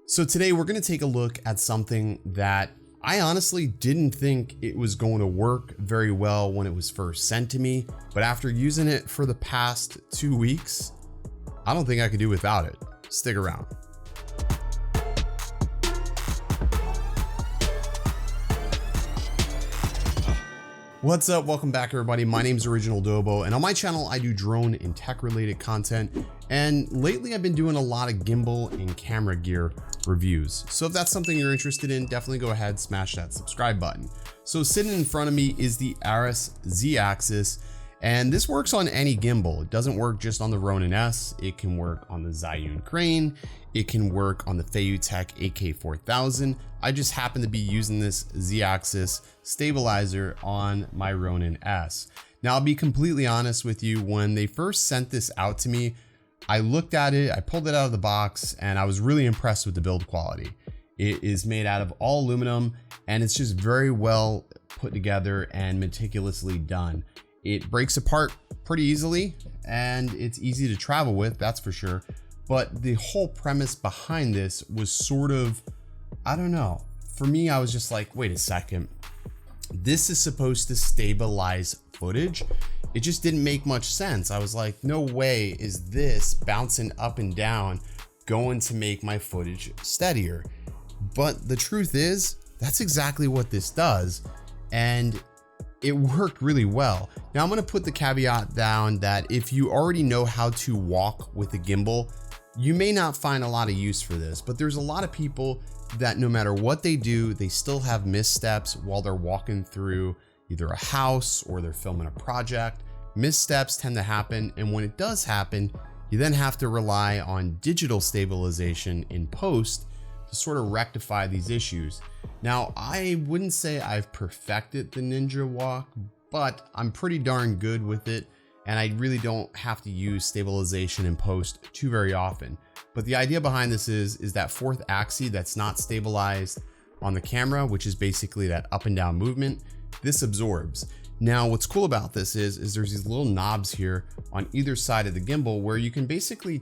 So today we're going to take a look at something that I honestly didn't think it was going to work very well when it was first sent to me, but after using it for the past 2 weeks, I don't think I could do without it. Stick around. What's up? Welcome back, everybody. My name is Original Dobo, and on my channel I do drone and tech related content, and lately I've been doing a lot of gimbal and camera gear reviews. So if that's something you're interested in, definitely go ahead, smash that subscribe button. So sitting in front of me is the Eris Z-axis, and this works on any gimbal. It doesn't work just on the Ronin-s. It can work on the Zhiyun Crane. It can work on the Feiyutech AK4000. I just happen to be using this Z-axis stabilizer on my Ronin-s. Now, I'll be completely honest with you, when they first sent this out to me, I looked at it, I pulled it out of the box, and I was really impressed with the build quality. It is made out of all aluminum, and it's just very well put together and meticulously done. It breaks apart pretty easily, and it's easy to travel with, that's for sure. But the whole premise behind this was sort of, I don't know. For me, I was just like, wait a second. This is supposed to stabilize footage. It just didn't make much sense. I was like, no way is this bouncing up and down going to make my footage steadier. But the truth is, that's exactly what this does. And it worked really well. Now I'm gonna put the caveat down that if you already know how to walk with a gimbal, you may not find a lot of use for this, but there's a lot of people that no matter what they do, they still have missteps while they're walking through either a house or they're filming a project. Missteps tend to happen, and when it does happen, you then have to rely on digital stabilization in post to sort of rectify these issues. Now, I wouldn't say I've perfected the Ninja Walk, but I'm pretty darn good with it, and I really don't have to use stabilization in post too very often. But the idea behind this is that fourth axis that's not stabilized on the camera, which is basically that up and down movement, this absorbs. Now, what's cool about this is there's these little knobs here on either side of the gimbal where you can basically,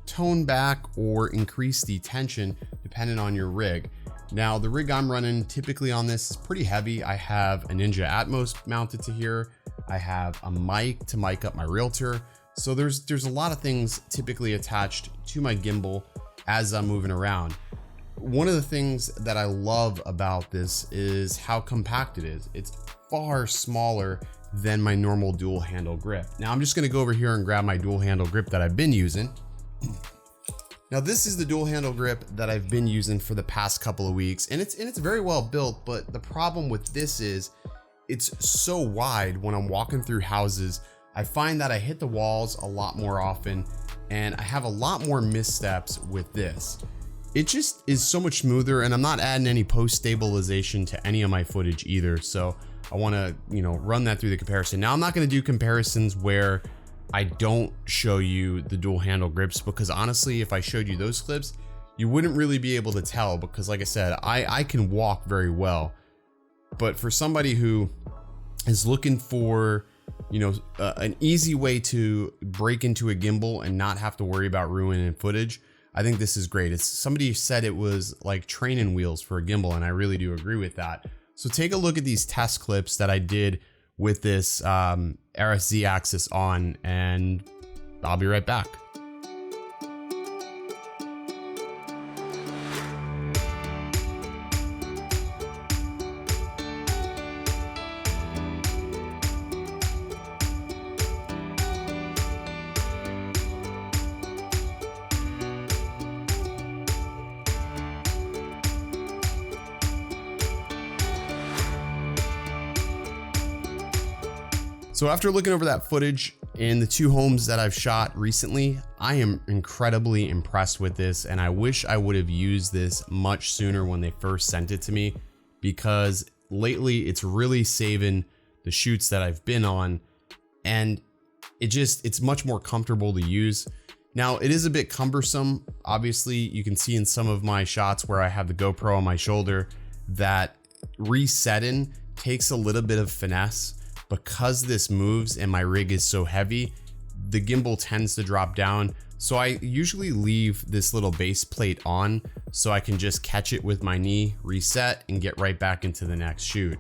tone back or increase the tension depending on your rig. Now, the rig I'm running typically on this is pretty heavy. I have a Ninja Atmos mounted to here. I have a mic to mic up my Realtor. So there's a lot of things typically attached to my gimbal as I'm moving around. One of the things that I love about this is how compact it is. It's far smaller than my normal dual handle grip. Now I'm just gonna go over here and grab my dual handle grip that I've been using. Now this is the dual handle grip that I've been using for the past couple of weeks, and it's very well built, but the problem with this is it's so wide. When I'm walking through houses, I find that I hit the walls a lot more often, and I have a lot more missteps with this. It just is so much smoother, and I'm not adding any post stabilization to any of my footage either. So I want to, run that through the comparison. Now I'm not going to do comparisons where I don't show you the dual handle grips, because honestly, if I showed you those clips, you wouldn't really be able to tell, because like I said, I can walk very well. But for somebody who is looking for, an easy way to break into a gimbal and not have to worry about ruining footage, I think this is great. Somebody said it was like training wheels for a gimbal, and I really do agree with that. So take a look at these test clips that I did with this Eris Z-axis on, and I'll be right back. So after looking over that footage in the 2 homes that I've shot recently, I am incredibly impressed with this, and I wish I would have used this much sooner when they first sent it to me, because lately it's really saving the shoots that I've been on, and it's much more comfortable to use. Now it is a bit cumbersome. Obviously you can see in some of my shots where I have the GoPro on my shoulder that resetting takes a little bit of finesse. Because this moves and my rig is so heavy, the gimbal tends to drop down. So I usually leave this little base plate on so I can just catch it with my knee, reset, and get right back into the next shoot.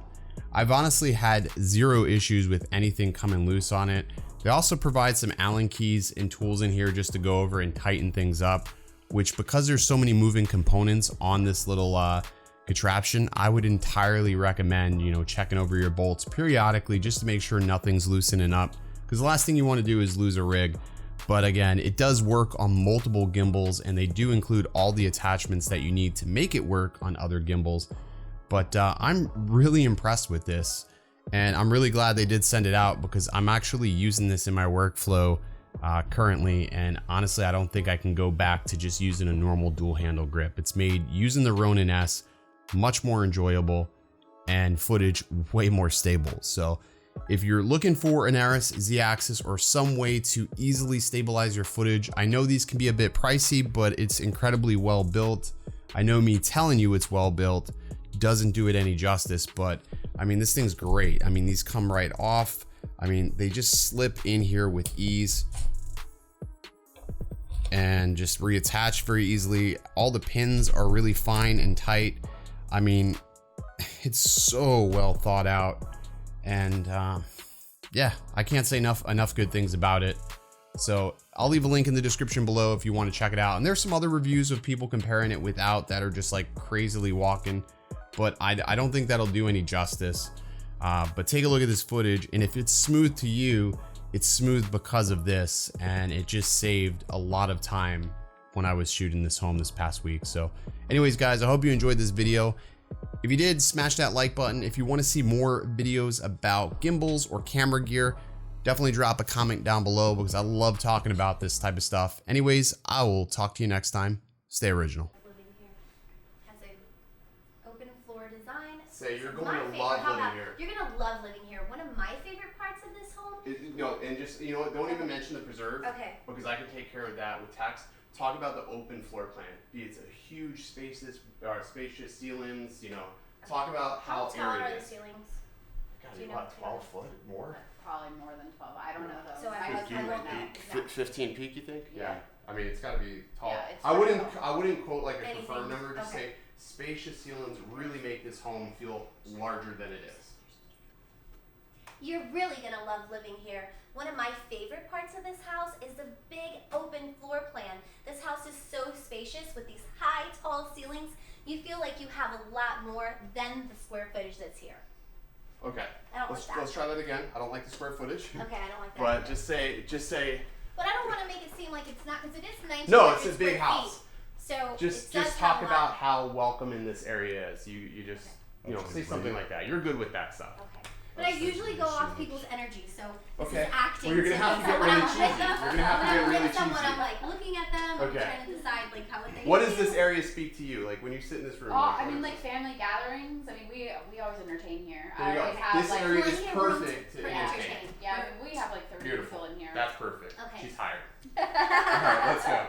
I've honestly had zero issues with anything coming loose on it. They also provide some Allen keys and tools in here just to go over and tighten things up, which, because there's so many moving components on this little contraption, I would entirely recommend, you know, checking over your bolts periodically just to make sure nothing's loosening up, because the last thing you want to do is lose a rig. But again, it does work on multiple gimbals, and they do include all the attachments that you need to make it work on other gimbals. But I'm really impressed with this, and I'm really glad they did send it out, because I'm actually using this in my workflow currently, and honestly I don't think I can go back to just using a normal dual handle grip. It's made using the Ronin-s much more enjoyable and footage way more stable. So if you're looking for an Eris Z-axis or some way to easily stabilize your footage, I know these can be a bit pricey, but it's incredibly well built. I know me telling you it's well built doesn't do it any justice, but I mean, this thing's great. I mean, these come right off. I mean, they just slip in here with ease and just reattach very easily. All the pins are really fine and tight. I mean, it's so well thought out, and yeah, I can't say enough good things about it. So I'll leave a link in the description below if you want to check it out. And there's some other reviews of people comparing it without that are just like crazily walking, but I don't think that'll do any justice. But take a look at this footage, and if it's smooth to you, it's smooth because of this, and it just saved a lot of time when I was shooting this home this past week. So anyways, guys, I hope you enjoyed this video. If you did, smash that like button. If you want to see more videos about gimbals or camera gear, definitely drop a comment down below, because I love talking about this type of stuff. Anyways, I will talk to you next time. Stay original. Say you're going to love living here. You're going to love living here. One of my favorite parts of this home. And just, you know what, don't even mention the preserve. Okay. Because I can take care of that with text. Talk about the open floor plan. It's a huge spacious ceilings, you know. Talk about how tall airy are it the is. ceilings? God, you what, 12 foot more? Probably more than 12. I don't know though. So I don't know. 15 peak, you think? Yeah. I mean, it's got to be tall. Yeah, I wouldn't quote like a confirmed number. Just say spacious ceilings really make this home feel larger than it is. You're really going to love living here. One of my favorite parts of this house is the big open floor plan. This house is so spacious with these high, tall ceilings. You feel like you have a lot more than the square footage that's here. Okay. Let's try that again. I don't like the square footage. Okay, I don't like that. But either. just say. But I don't want to make it seem like it's not, because it is 19. No, it's a big house. So just talk about how welcoming this area is. You just say something like that. You're good with that stuff. Okay. But I usually go off people's energy, so this is acting. Well, you're gonna have to get really cheesy. You're gonna have to get really cheesy. I'm like looking at them, I'm trying to decide like how would they. What does this area speak to you? Like when you sit in this room? Oh, I mean, like family gatherings. I mean, we always entertain here. There you go. This area is perfect to entertain. Yeah, I mean, we have like 30 people in here. That's perfect. Okay. She's hired. All right, let's go.